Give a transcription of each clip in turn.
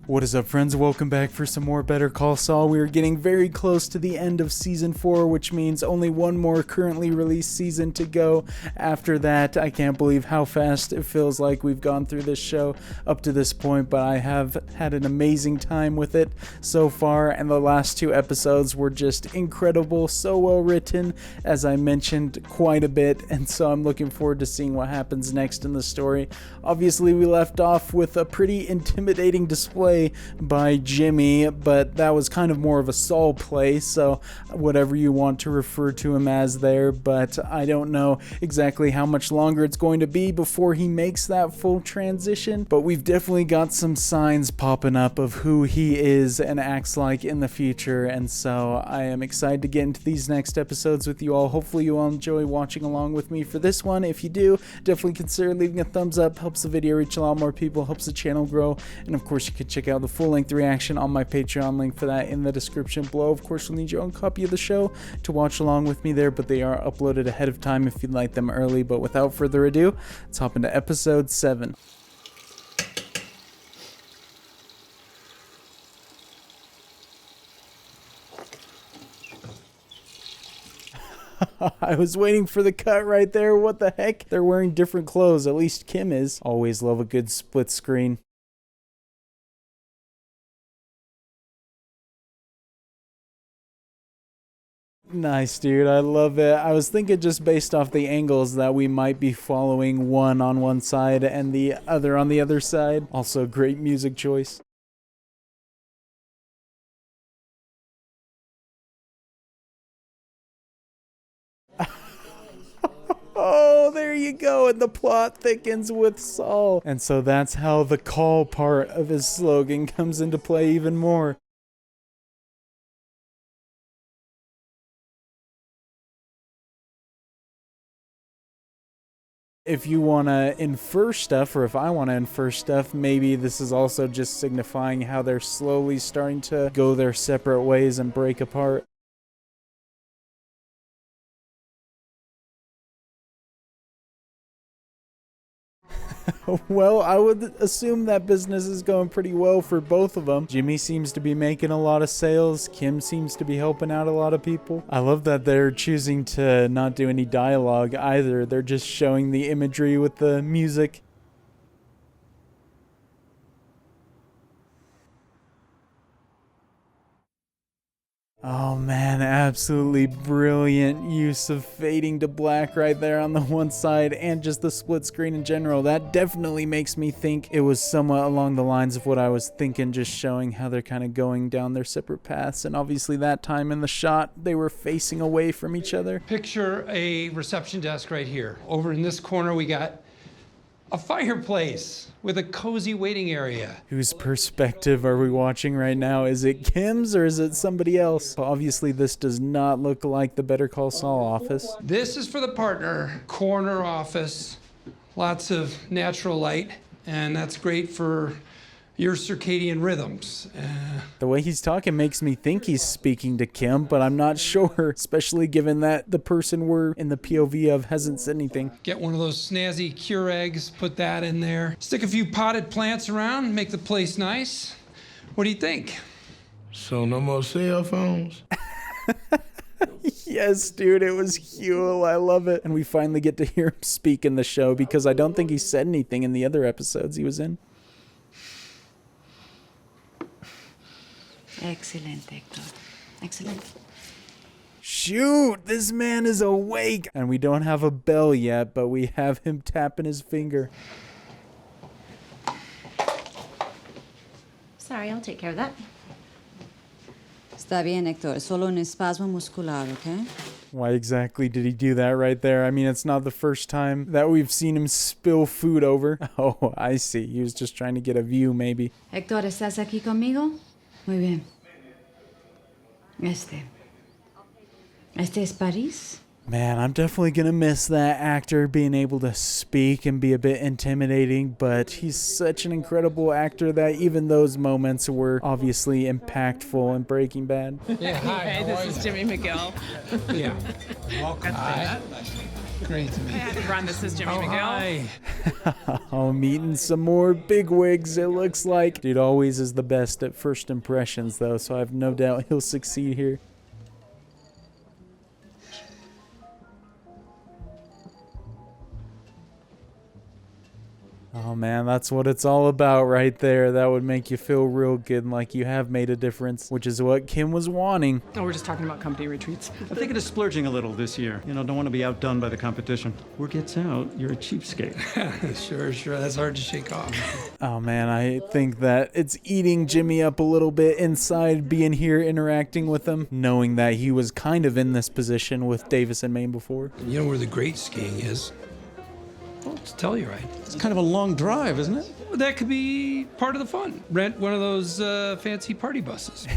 What is up, friends? Welcome back for some more Better Call Saul. We are getting very close to the end of Season 4, which means only one more currently released season to go. After that, I can't believe how fast it feels like we've gone through this show up to this point, but I have had an amazing time with it so far, and the last 2 episodes were just incredible, so well written, as I mentioned quite a bit, and so I'm looking forward to seeing what happens next in the story. Obviously, we left off with a pretty intimidating display by Jimmy, but that was kind of more of a Saul play, so whatever you want to refer to him as there, but I don't know exactly how much longer it's going to be before he makes that full transition, but we've definitely got some signs popping up of who he is and acts like in the future, and so I am excited to get into these next episodes with you all. Hopefully you all enjoy watching along with me for this one. If you do, definitely consider leaving a thumbs up. Helps the video reach a lot more people, helps the channel grow, and of course you can check out the full-length reaction on my Patreon, link for that in the description below. Of course, you'll need your own copy of the show to watch along with me there, but they are uploaded ahead of time if you'd like them early. But without further ado, let's hop into episode 7. I was waiting for the cut right there. What the heck? They're wearing different clothes. At least Kim is. Always love a good split screen. Nice, dude. I love it. I was thinking just based off the angles that we might be following one on one side and the other on the other side. Also, great music choice. Oh, there you go, and the plot thickens with Saul. And so that's how the call part of his slogan comes into play even more. If you want to infer stuff, or if I want to infer stuff, maybe this is also just signifying how they're slowly starting to go their separate ways and break apart. Well, I would assume that business is going pretty well for both of them. Jimmy seems to be making a lot of sales. Kim seems to be helping out a lot of people. I love that they're choosing to not do any dialogue either. They're just showing the imagery with the music. Oh man, absolutely brilliant use of fading to black right there on the one side, and just the split screen in general. That definitely makes me think it was somewhat along the lines of what I was thinking, just showing how they're kind of going down their separate paths. And obviously that time in the shot, they were facing away from each other. Picture a reception desk right here. Over in this corner, we got a fireplace with a cozy waiting area. Whose perspective are we watching right now? Is it Kim's or is it somebody else? Obviously, this does not look like the Better Call Saul office. This is for the partner corner office. Lots of natural light, and that's great for your circadian rhythms. The way he's talking makes me think he's speaking to Kim, but I'm not sure, especially given that the person we're in the POV of hasn't said anything. Get one of those snazzy Keurigs, put that in there. Stick a few potted plants around, make the place nice. What do you think? So no more cell phones? Yes, dude, it was Huel. I love it. And we finally get to hear him speak in the show, because I don't think he said anything in the other episodes he was in. Excellent, Hector. Excellent. Shoot, this man is awake. And we don't have a bell yet, but we have him tapping his finger. Sorry, I'll take care of that. Está bien, Hector. Solo un espasmo muscular, okay? Why exactly did he do that right there? I mean, it's not the first time that we've seen him spill food over. Oh, I see. He was just trying to get a view, maybe. Hector, ¿estás aquí conmigo? Muy bien. Este es París? Man, I'm definitely going to miss that actor being able to speak and be a bit intimidating, but he's such an incredible actor that even those moments were obviously impactful in Breaking Bad. Yeah, hi. Hey, this is Jimmy McGill. Yeah. Welcome. Hi. Great to meet you. Ron, this is Jimmy Oh, McGill. hi. Oh, meeting some more bigwigs, it looks like. Dude always is the best at first impressions, though, so I have no doubt he'll succeed here. Oh man, that's what it's all about right there. That would make you feel real good and like you have made a difference, which is what Kim was wanting. Oh, we're just talking about company retreats. I'm thinking of splurging a little this year. You know, don't want to be outdone by the competition. Word gets out, you're a cheapskate. Sure. That's hard to shake off. Oh man, I think that it's eating Jimmy up a little bit inside being here interacting with him, knowing that he was kind of in this position with Davis and Maine before. You know where the great skiing is? Well, it's Telluride. It's kind of a long drive, isn't it? Well, that could be part of the fun. Rent one of those fancy party buses.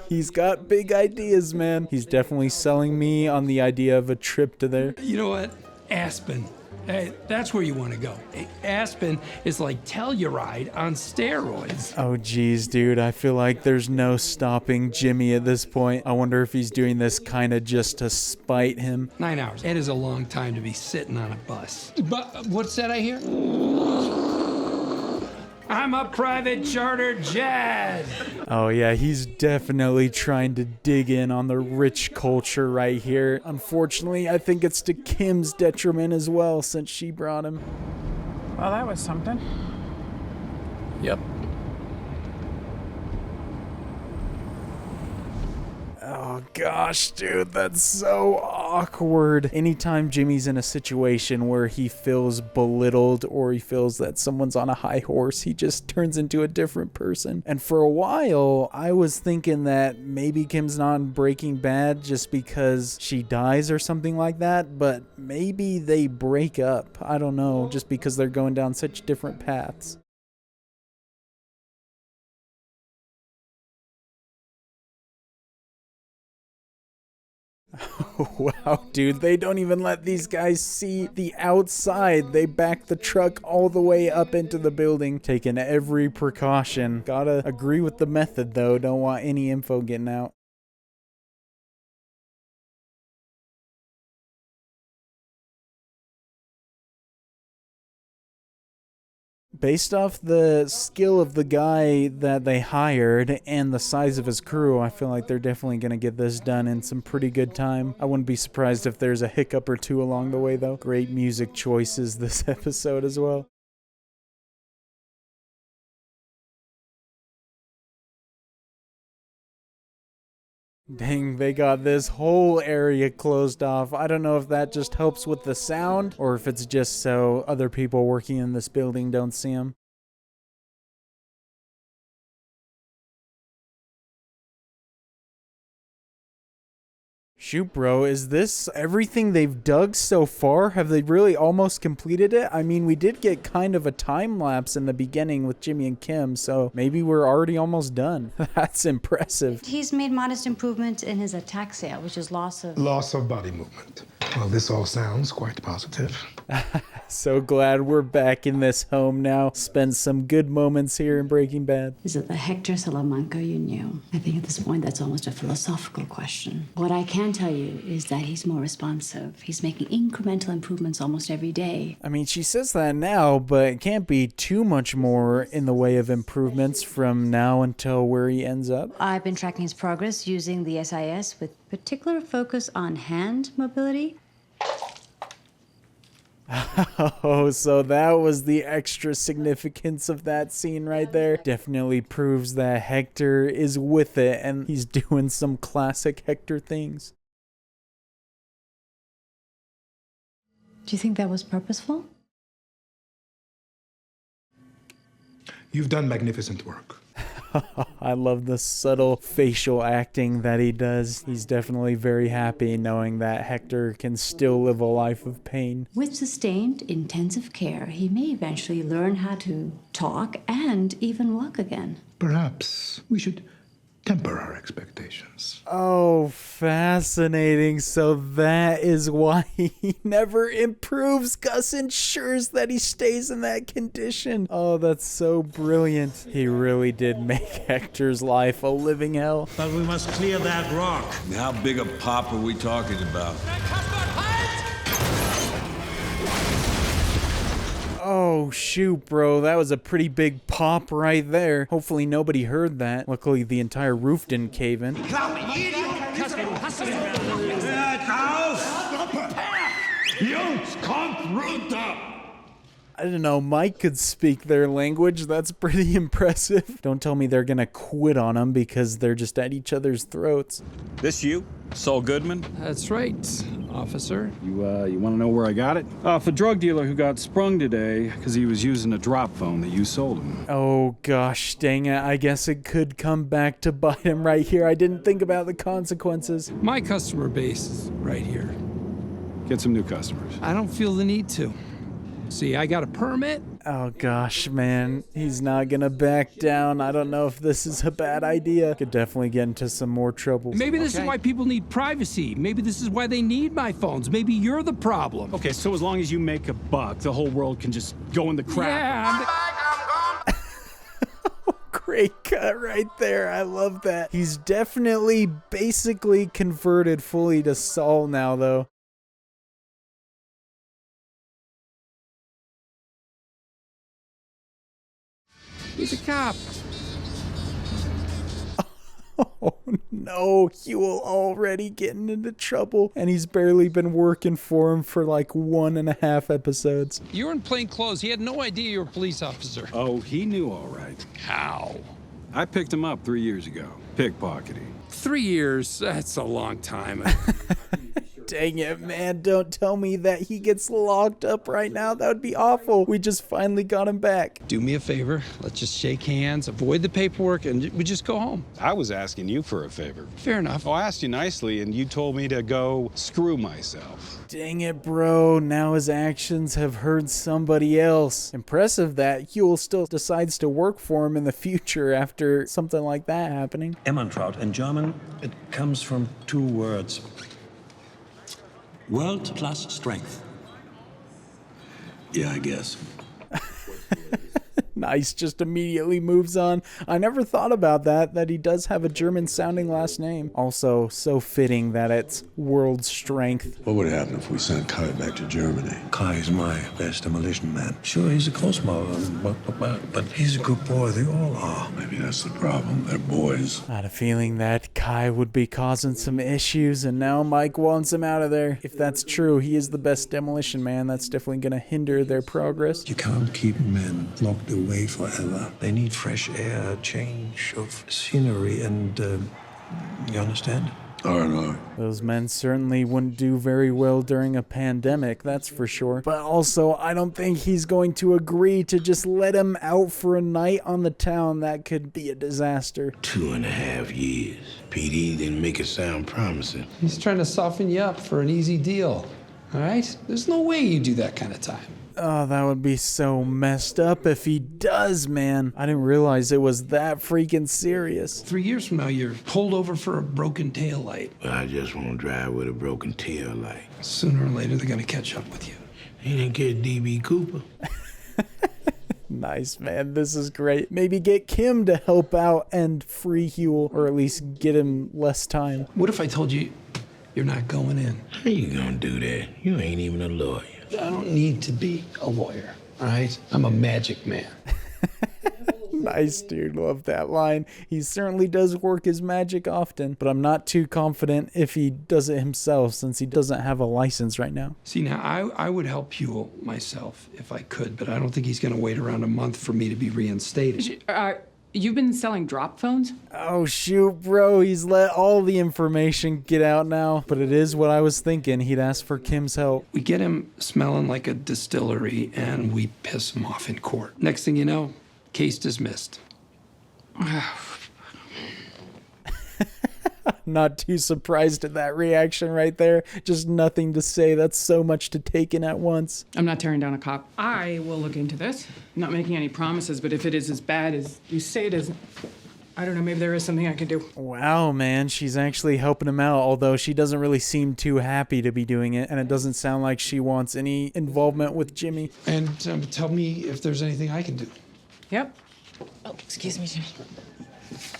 He's got big ideas, man. He's definitely selling me on the idea of a trip to there. You know what? Aspen. Hey, that's where you want to go. Aspen is like Telluride on steroids. Oh geez, dude, I feel like there's no stopping Jimmy at this point. I wonder if he's doing this kind of just to spite him. 9 hours. That is a long time to be sitting on a bus. But what's that I hear? I'm a private charter jet. Oh yeah, he's definitely trying to dig in on the rich culture right here. Unfortunately, I think it's to Kim's detriment as well, since she brought him. Well, that was something. Yep. Oh gosh, dude, that's so awkward. Anytime Jimmy's in a situation where he feels belittled or he feels that someone's on a high horse, he just turns into a different person. And for a while, I was thinking that maybe Kim's not in Breaking Bad just because she dies or something like that, but maybe they break up. I don't know, just because they're going down such different paths. Wow, dude, they don't even let these guys see the outside. They back the truck all the way up into the building, taking every precaution. Gotta agree with the method, though. Don't want any info getting out. Based off the skill of the guy that they hired and the size of his crew, I feel like they're definitely going to get this done in some pretty good time. I wouldn't be surprised if there's a hiccup or two along the way, though. Great music choices this episode as well. Dang, they got this whole area closed off. I don't know if that just helps with the sound or if it's just so other people working in this building don't see them. Shoot, bro, is this everything they've dug so far? Have they really almost completed it? I mean, we did get kind of a time lapse in the beginning with Jimmy and Kim, so maybe we're already almost done. That's impressive. He's made modest improvements in his ataxia, which is loss of body movement. Well, this all sounds quite positive. So glad we're back in this home now. Spend some good moments here in Breaking Bad. Is it the Hector Salamanca you knew? I think at this point that's almost a philosophical question. What I can tell you is that he's more responsive. He's making incremental improvements almost every day. I mean, she says that now, but it can't be too much more in the way of improvements from now until where he ends up. I've been tracking his progress using the SIS with particular focus on hand mobility. Oh, so that was the extra significance of that scene right there. Definitely proves that Hector is with it and he's doing some classic Hector things. Do you think that was purposeful? You've done magnificent work. I love the subtle facial acting that he does. He's definitely very happy knowing that Hector can still live a life of pain. With sustained, intensive care, he may eventually learn how to talk and even walk again. Perhaps we should temper our expectations. Oh, fascinating. So that is why he never improves. Gus ensures that he stays in that condition. Oh, that's so brilliant. He really did make Hector's life a living hell. But we must clear that rock. How big a pop are we talking about? Oh, shoot, bro. That was a pretty big pop right there. Hopefully nobody heard that. Luckily, the entire roof didn't cave in. I don't know, Mike could speak their language. That's pretty impressive. Don't tell me they're gonna quit on him because they're just at each other's throats. This you? Saul Goodman? That's right, officer. You want to know where I got it? Off a drug dealer who got sprung today because he was using a drop phone that you sold him. Oh gosh, dang it. I guess it could come back to bite him right here. I didn't think about the consequences. My customer base is right here. Get some new customers. I don't feel the need to. See, I got a permit. Oh gosh, man. He's not gonna back down. I don't know if this is a bad idea. Could definitely get into some more trouble. Maybe this is why people need privacy. Maybe this is why they need my phones. Maybe you're the problem. Okay, so as long as you make a buck, the whole world can just go in the crap. Yeah. Great cut right there. I love that. He's definitely basically converted fully to Saul now, though. He's a cop. Oh no, Huel already getting into trouble, and he's barely been working for him for like 1.5 episodes. You were in plain clothes. He had no idea you were a police officer. Oh, he knew all right. How? I picked him up 3 years ago. Pickpocketing. 3 years? That's a long time. Dang it, man. Don't tell me that he gets locked up right now. That would be awful. We just finally got him back. Do me a favor. Let's just shake hands, avoid the paperwork, and we just go home. I was asking you for a favor. Fair enough. Oh, I asked you nicely, and you told me to go screw myself. Dang it, bro. Now his actions have hurt somebody else. Impressive that Huel still decides to work for him in the future after something like that happening. Emmentraut. In German, it comes from 2 words. World plus strength. Yeah, I guess. Nice, just immediately moves on. I never thought about that he does have a German-sounding last name. Also, so fitting that it's world strength. What would happen if we sent Kai back to Germany? Kai is my best demolition man. Sure, he's a cosmo, but he's a good boy. They all are. Maybe that's the problem. They're boys. I had a feeling that Kai would be causing some issues, and now Mike wants him out of there. If that's true, he is the best demolition man. That's definitely going to hinder their progress. You can't keep men locked away forever. They need fresh air, change of scenery, and you understand? R&R. Those men certainly wouldn't do very well during a pandemic, that's for sure. But also, I don't think he's going to agree to just let him out for a night on the town. That could be a disaster. 2.5 years. PD didn't make it sound promising. He's trying to soften you up for an easy deal. All right? There's no way you do that kind of time. Oh, that would be so messed up if he does, man. I didn't realize it was that freaking serious. 3 years from now, you're pulled over for a broken taillight. But I just won't drive with a broken tail light. Sooner or later, they're gonna catch up with you. He didn't get DB Cooper. Nice, man. This is great. Maybe get Kim to help out and free Huel, or at least get him less time. What if I told you you're not going in? How you gonna do that? You ain't even a lawyer. I don't need to be a lawyer, all right? I'm a magic man. Nice, dude. Love that line. He certainly does work his magic often, but I'm not too confident if he does it himself since he doesn't have a license right now. See, now, I would help Huel myself if I could, but I don't think he's going to wait around a month for me to be reinstated. You've been selling drop phones? Oh, shoot, bro. He's let all the information get out now, but it is what I was thinking. He'd ask for Kim's help. We get him smelling like a distillery, and we piss him off in court. Next thing you know, case dismissed. Not too surprised at that reaction right there. Just nothing to say. That's so much to take in at once. I'm not tearing down a cop. I will look into this. I'm not making any promises, but if it is as bad as you say it is, I don't know, maybe there is something I could do. Wow, man, she's actually helping him out, although she doesn't really seem too happy to be doing it, and it doesn't sound like she wants any involvement with Jimmy. And tell me if there's anything I can do. Yep. Oh, excuse me, Jimmy.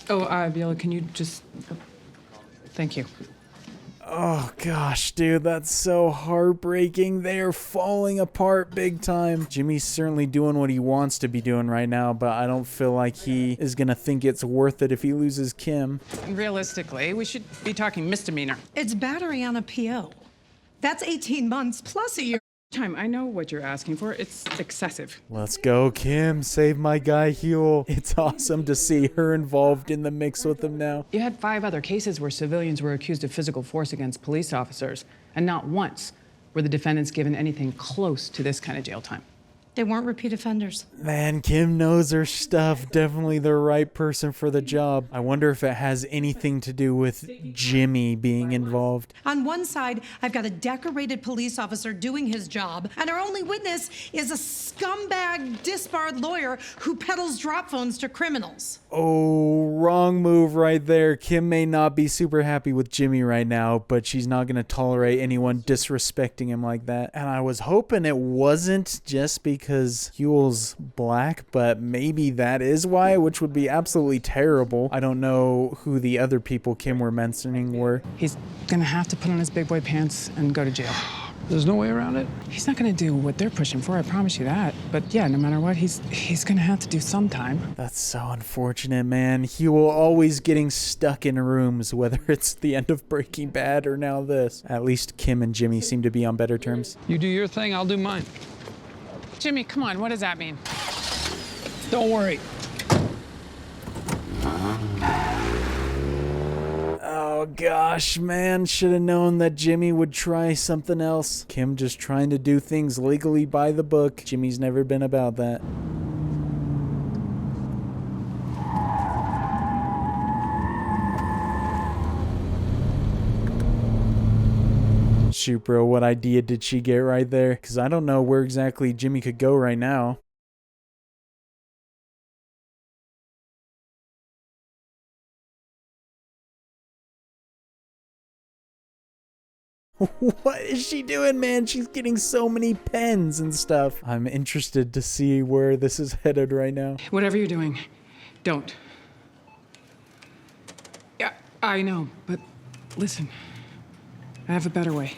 Oh, Viola, can you just... Thank you. Oh gosh, dude, that's so heartbreaking. They are falling apart big time. Jimmy's certainly doing what he wants to be doing right now, but I don't feel like he is gonna think it's worth it if he loses Kim. Realistically, we should be talking misdemeanor. It's battery on a PO. That's 18 months plus a year. Time, I know what you're asking for. It's excessive. Let's go, Kim. Save my guy, Huel. It's awesome to see her involved in the mix with him now. You had 5 other cases where civilians were accused of physical force against police officers, and not once were the defendants given anything close to this kind of jail time. They weren't repeat offenders. Man, Kim knows her stuff. Definitely the right person for the job. I wonder if it has anything to do with Jimmy being involved. On one side, I've got a decorated police officer doing his job, and our only witness is a scumbag, disbarred lawyer who peddles drop phones to criminals. Oh, wrong move right there. Kim may not be super happy with Jimmy right now, but she's not going to tolerate anyone disrespecting him like that. And I was hoping it wasn't just because Huel's black, but maybe that is why, which would be absolutely terrible. I don't know who the other people Kim were mentioning were. He's gonna have to put on his big boy pants and go to jail. There's no way around it? He's not gonna do what they're pushing for, I promise you that. But yeah, no matter what, he's gonna have to do some time. That's so unfortunate, man. Huel always getting stuck in rooms, whether it's the end of Breaking Bad or now this. At least Kim and Jimmy seem to be on better terms. You do your thing, I'll do mine. Jimmy, come on, what does that mean? Don't worry. Oh gosh, man, should have known that Jimmy would try something else. Kim just trying to do things legally by the book. Jimmy's never been about that. Shoot, bro, what idea did she get right there? Because I don't know where exactly Jimmy could go right now. What is she doing, man? She's getting so many pens and stuff. I'm interested to see where this is headed right now. Whatever you're doing, don't. Yeah, I know, but listen, I have a better way.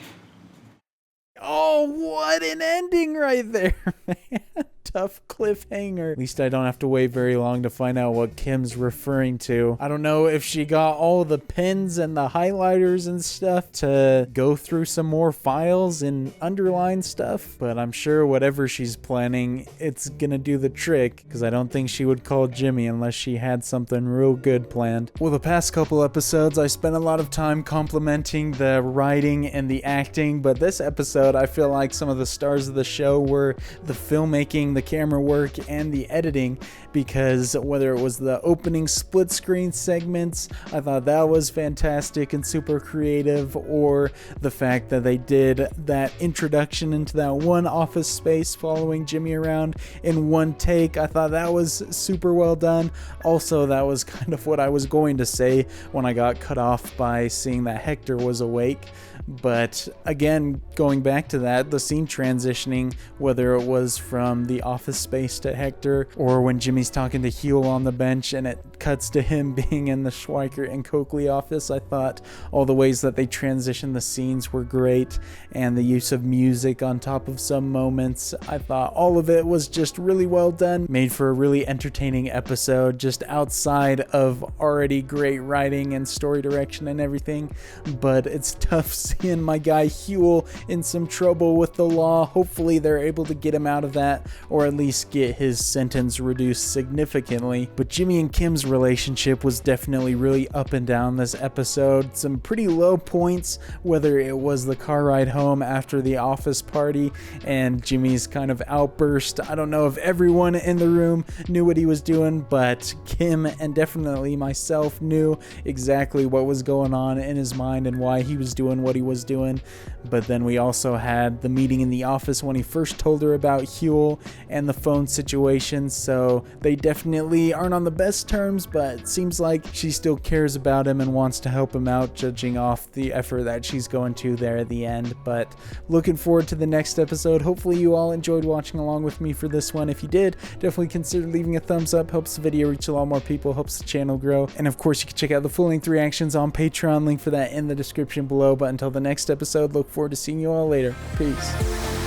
Oh, what an ending right there, man. Tough cliffhanger. At least I don't have to wait very long to find out what Kim's referring to. I don't know if she got all the pens and the highlighters and stuff to go through some more files and underline stuff, but I'm sure whatever she's planning, it's gonna do the trick, because I don't think she would call Jimmy unless she had something real good planned. Well, the past couple episodes, I spent a lot of time complimenting the writing and the acting, but this episode, I feel like some of the stars of the show were the filmmaking, the camera work, and the editing, because whether it was the opening split screen segments, I thought that was fantastic and super creative, or the fact that they did that introduction into that one office space following Jimmy around in one take, I thought that was super well done. Also, that was kind of what I was going to say when I got cut off by seeing that Hector was awake. But again, going back to that, the scene transitioning, whether it was from the office space to Hector, or when Jimmy's talking to Huel on the bench and it cuts to him being in the Schweiker and Coakley office, I thought all the ways that they transitioned the scenes were great, and the use of music on top of some moments, I thought all of it was just really well done, made for a really entertaining episode, just outside of already great writing and story direction and everything. But it's tough seeing my guy Huel in some trouble with the law. Hopefully they're able to get him out of that, or at least get his sentence reduced significantly. But Jimmy and Kim's relationship was definitely really up and down this episode. Some pretty low points, whether it was the car ride home after the office party and Jimmy's kind of outburst. I don't know if everyone in the room knew what he was doing, but Kim and definitely myself knew exactly what was going on in his mind and why he was doing what he was doing. But then we also had the meeting in the office when he first told her about Huel and the phone situation, so they definitely aren't on the best terms times, but it seems like she still cares about him and wants to help him out, judging off the effort that she's going to there at the end. But looking forward to the next episode. Hopefully you all enjoyed watching along with me for this one. If you did, definitely consider leaving a thumbs up. Helps the video reach a lot more people, helps the channel grow. And of course, you can check out the full-length reactions on Patreon. Link for that in the description below. But until the next episode, look forward to seeing you all later. Peace.